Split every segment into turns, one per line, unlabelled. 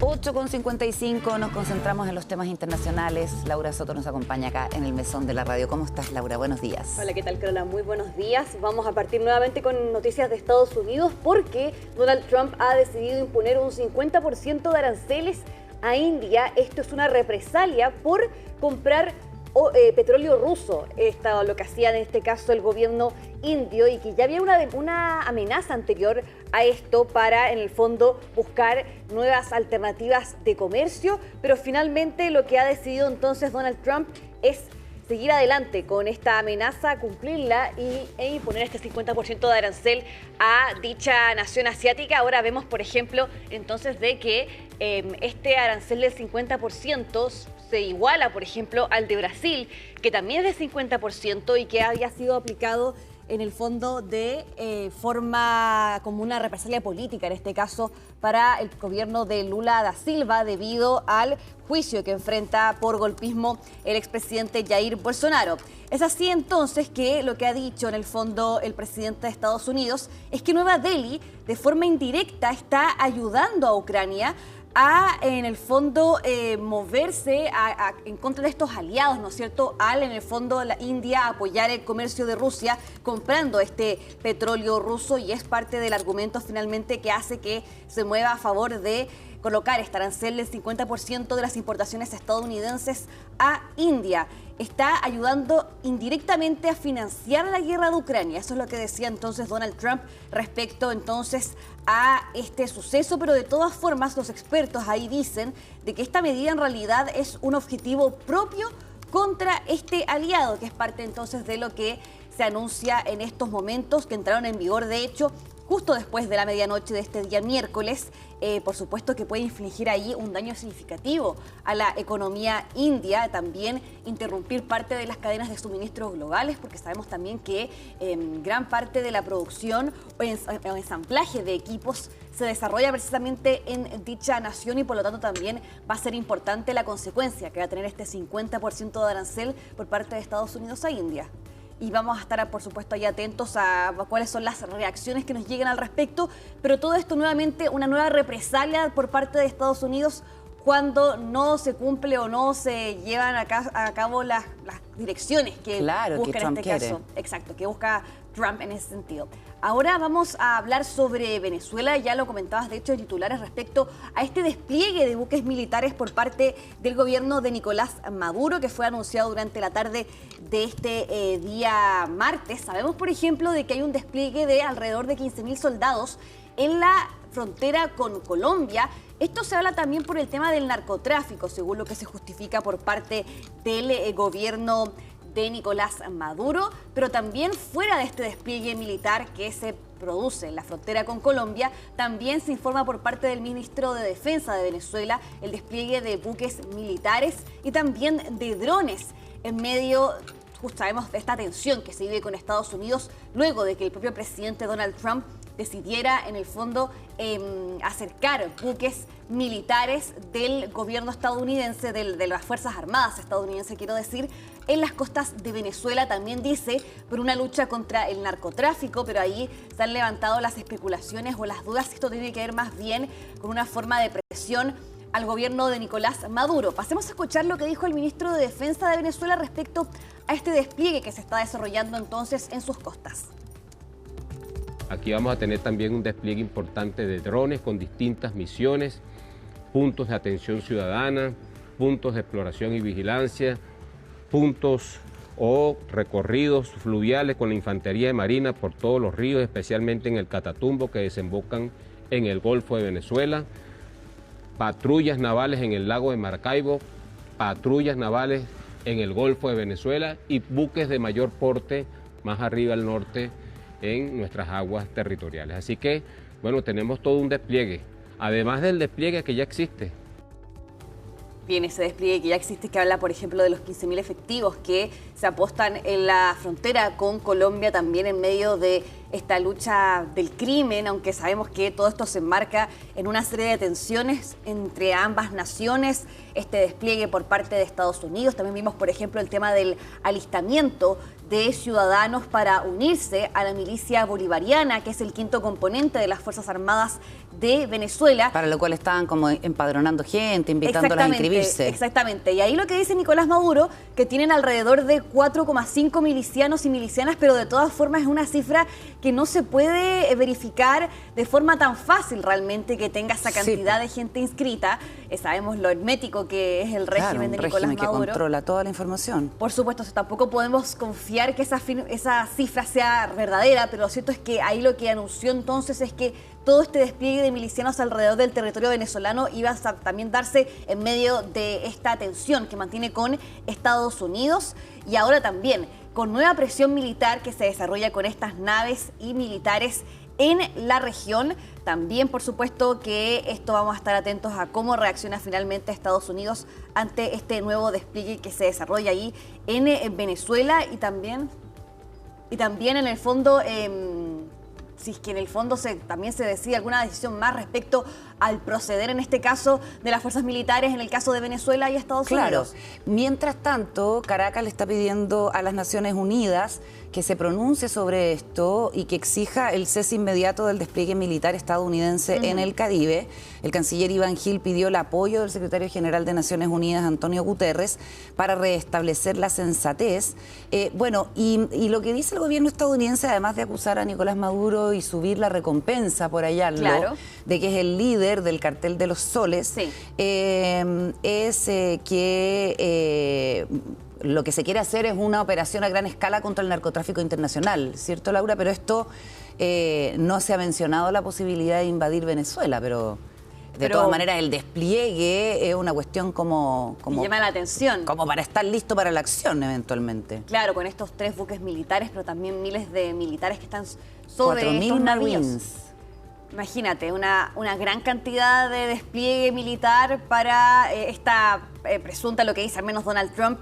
8:55, nos concentramos en los temas internacionales. Laura Soto nos acompaña acá en el mesón de la radio. ¿Cómo estás, Laura? Buenos días.
Hola, ¿qué tal, Carola? Muy buenos días. Vamos a partir nuevamente con noticias de Estados Unidos porque Donald Trump ha decidido imponer un 50% de aranceles a India. Esto es una represalia por comprar petróleo ruso. Lo que hacía en este caso el gobierno indio, y que ya había una amenaza anterior a esto para, en el fondo, buscar nuevas alternativas de comercio, pero finalmente lo que ha decidido entonces Donald Trump es seguir adelante con esta amenaza, cumplirla e imponer este 50% de arancel a dicha nación asiática. Ahora vemos, por ejemplo, entonces de que este arancel del 50% se iguala, por ejemplo, al de Brasil, que también es de 50% y que había sido aplicado en el fondo de forma como una represalia política, en este caso para el gobierno de Lula da Silva, debido al juicio que enfrenta por golpismo el expresidente Jair Bolsonaro. Es así entonces que lo que ha dicho en el fondo el presidente de Estados Unidos es que Nueva Delhi de forma indirecta está ayudando a Ucrania a, en el fondo, moverse en contra de estos aliados, ¿no es cierto? En el fondo, la India apoyar el comercio de Rusia comprando este petróleo ruso, y es parte del argumento finalmente que hace que se mueva a favor de colocar este arancel del 50% de las importaciones estadounidenses a India. Está ayudando indirectamente a financiar la guerra de Ucrania. Eso es lo que decía entonces Donald Trump respecto entonces a este suceso, pero de todas formas los expertos ahí dicen de que esta medida en realidad es un objetivo propio contra este aliado, que es parte entonces de lo que se anuncia en estos momentos, que entraron en vigor de hecho justo después de la medianoche de este día miércoles. Por supuesto que puede infligir ahí un daño significativo a la economía india, también interrumpir parte de las cadenas de suministros globales, porque sabemos también que gran parte de la producción o ensamblaje de equipos se desarrolla precisamente en dicha nación, y por lo tanto también va a ser importante la consecuencia que va a tener este 50% de arancel por parte de Estados Unidos a India. Y vamos a estar, por supuesto, ahí atentos a cuáles son las reacciones que nos lleguen al respecto. Pero todo esto nuevamente una nueva represalia por parte de Estados Unidos cuando no se cumple o no se llevan a cabo las direcciones que busca en este caso. Exacto, que busca Trump en ese sentido. Ahora vamos a hablar sobre Venezuela. Ya lo comentabas, de hecho, en titulares respecto a este despliegue de buques militares por parte del gobierno de Nicolás Maduro, que fue anunciado durante la tarde de este día martes. Sabemos, por ejemplo, de que hay un despliegue de alrededor de 15.000 soldados en la frontera con Colombia. Esto se habla también por el tema del narcotráfico, según lo que se justifica por parte del gobierno de Nicolás Maduro, pero también fuera de este despliegue militar que se produce en la frontera con Colombia, también se informa por parte del ministro de Defensa de Venezuela el despliegue de buques militares y también de drones en medio, justo sabemos, de esta tensión que se vive con Estados Unidos luego de que el propio presidente Donald Trump decidiera en el fondo acercar buques militares del gobierno estadounidense, de las Fuerzas Armadas estadounidenses, quiero decir, en las costas de Venezuela. También dice por una lucha contra el narcotráfico, pero ahí se han levantado las especulaciones o las dudas si esto tiene que ver más bien con una forma de presión al gobierno de Nicolás Maduro. Pasemos a escuchar lo que dijo el ministro de Defensa de Venezuela respecto a este despliegue que se está desarrollando entonces en sus costas.
Aquí vamos a tener también un despliegue importante de drones con distintas misiones, puntos de atención ciudadana, puntos de exploración y vigilancia, puntos o recorridos fluviales con la infantería de marina por todos los ríos, especialmente en el Catatumbo, que desembocan en el Golfo de Venezuela, patrullas navales en el lago de Maracaibo, patrullas navales en el Golfo de Venezuela y buques de mayor porte más arriba al norte en nuestras aguas territoriales. Así que, bueno, tenemos todo un despliegue, además del despliegue que ya existe.
Bien, ese despliegue que ya existe, que habla, por ejemplo, de los 15.000 efectivos que se apostan en la frontera con Colombia, también en medio de esta lucha del crimen, aunque sabemos que todo esto se enmarca en una serie de tensiones entre ambas naciones, este despliegue por parte de Estados Unidos. También vimos, por ejemplo, el tema del alistamiento de ciudadanos para unirse a la milicia bolivariana, que es el quinto componente de las Fuerzas Armadas de Venezuela.
Para lo cual estaban como empadronando gente, invitándola a inscribirse.
Exactamente. Y ahí lo que dice Nicolás Maduro, que tienen alrededor de 4,5 milicianos y milicianas, pero de todas formas es una cifra que no se puede verificar de forma tan fácil realmente, que tenga esa cantidad de gente inscrita. Sabemos lo hermético que es el régimen de Nicolás Maduro.
Que controla toda la información.
Por supuesto, tampoco podemos confiar que esa cifra sea verdadera, pero lo cierto es que ahí lo que anunció entonces es que todo este despliegue de milicianos alrededor del territorio venezolano iba a también darse en medio de esta tensión que mantiene con Estados Unidos, y ahora también con nueva presión militar que se desarrolla con estas naves y militares en la región. También, por supuesto, que esto vamos a estar atentos a cómo reacciona finalmente Estados Unidos ante este nuevo despliegue que se desarrolla ahí en Venezuela, y también en el fondo, si es que en el fondo también se decide alguna decisión más respecto al proceder, en este caso, de las fuerzas militares, en el caso de Venezuela y Estados Unidos.
Mientras tanto, Caracas le está pidiendo a las Naciones Unidas que se pronuncie sobre esto y que exija el cese inmediato del despliegue militar estadounidense en el Caribe. El canciller Iván Gil pidió el apoyo del secretario general de Naciones Unidas, Antonio Guterres, para restablecer la sensatez. Y lo que dice el gobierno estadounidense, además de acusar a Nicolás Maduro y subir la recompensa por hallarlo, de que es el líder del cartel de los soles, es que lo que se quiere hacer es una operación a gran escala contra el narcotráfico internacional, ¿cierto, Laura? Pero esto no se ha mencionado la posibilidad de invadir Venezuela, pero de todas maneras el despliegue es una cuestión como
llama la atención.
Como para estar listo para la acción eventualmente.
Claro, con estos 3 buques militares, pero también miles de militares que están sobre
4.000 Marines.
Imagínate, una gran cantidad de despliegue militar para esta presunta, lo que dice al menos Donald Trump,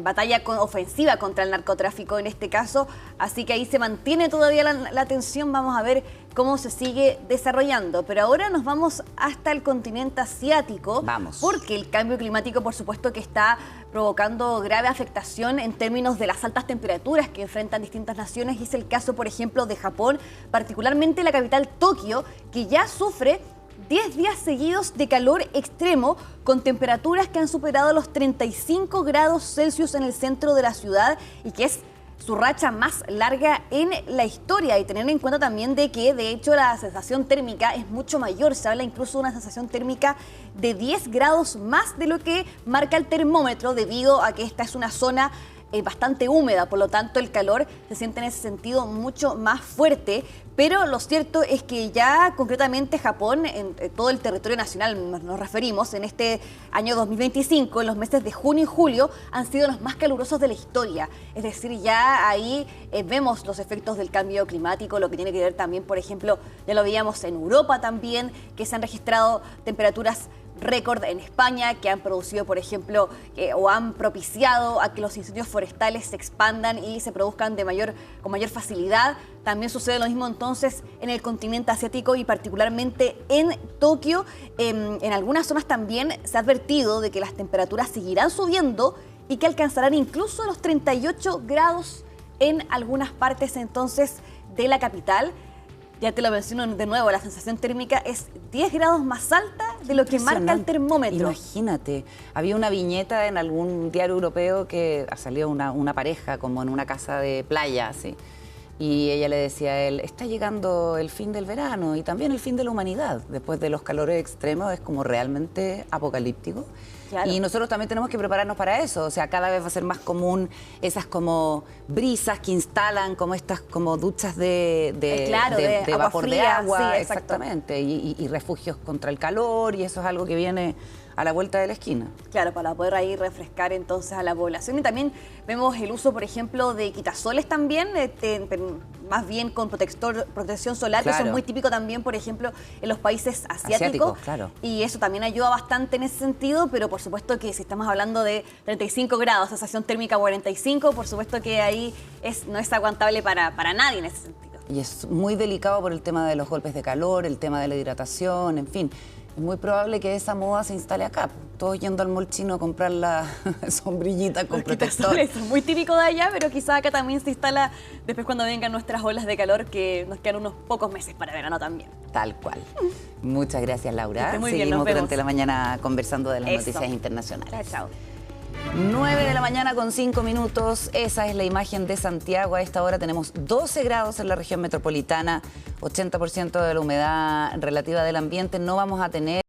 batalla ofensiva contra el narcotráfico en este caso. Así que ahí se mantiene todavía la tensión. Vamos a ver cómo se sigue desarrollando. Pero ahora nos vamos hasta el continente asiático. Porque el cambio climático, por supuesto, que está provocando grave afectación en términos de las altas temperaturas que enfrentan distintas naciones. Y es el caso, por ejemplo, de Japón, particularmente la capital Tokio, que ya sufre 10 días seguidos de calor extremo, con temperaturas que han superado los 35 grados Celsius en el centro de la ciudad, y que es su racha más larga en la historia. Y tener en cuenta también de que, de hecho, la sensación térmica es mucho mayor. Se habla incluso de una sensación térmica de 10 grados más de lo que marca el termómetro, debido a que esta es una zona bastante húmeda, por lo tanto el calor se siente en ese sentido mucho más fuerte. Pero lo cierto es que ya concretamente Japón, en todo el territorio nacional nos referimos, en este año 2025, en los meses de junio y julio, han sido los más calurosos de la historia. Es decir, ya ahí vemos los efectos del cambio climático, lo que tiene que ver también, por ejemplo, ya lo veíamos en Europa también, que se han registrado temperaturas récord en España, que han producido, por ejemplo, o han propiciado a que los incendios forestales se expandan y se produzcan con mayor facilidad. También sucede lo mismo entonces en el continente asiático y particularmente en Tokio. En algunas zonas también se ha advertido de que las temperaturas seguirán subiendo y que alcanzarán incluso los 38 grados en algunas partes entonces de la capital. Ya te lo menciono de nuevo, la sensación térmica es 10 grados más alta de lo que marca el termómetro.
Imagínate, había una viñeta en algún diario europeo que salió una pareja como en una casa de playa, así. Y ella le decía a él, está llegando el fin del verano y también el fin de la humanidad. Después de los calores extremos es como realmente apocalíptico. Claro. Y nosotros también tenemos que prepararnos para eso. O sea, cada vez va a ser más común esas como brisas que instalan como estas como duchas de vapor fría, de agua. Sí, exactamente. Y refugios contra el calor, y eso es algo que viene a la vuelta de la esquina.
Claro, para poder ahí refrescar entonces a la población. Y también vemos el uso, por ejemplo, de quitasoles también, más bien con protección solar, claro, que son muy típicos también, por ejemplo, en los países asiáticos. Claro. Y eso también ayuda bastante en ese sentido, pero por supuesto que si estamos hablando de 35 grados, sensación térmica 45, por supuesto que ahí no es aguantable para nadie en ese sentido.
y es muy delicado por el tema de los golpes de calor, el tema de la hidratación, en fin. Es muy probable que esa moda se instale acá. Todos yendo al mall chino a comprar la sombrillita con protector.
Es muy típico de allá, pero quizá acá también se instala después cuando vengan nuestras olas de calor, que nos quedan unos pocos meses para verano también.
Tal cual. Muchas gracias, Laura.
Muy bien,
Seguimos
nos vemos
durante la mañana conversando de las
Eso.
noticias internacionales.
Chao, chao.
9 de la mañana con 5 minutos. Esa es la imagen de Santiago. A esta hora tenemos 12 grados en la región metropolitana, 80% de la humedad relativa del ambiente. No vamos a tener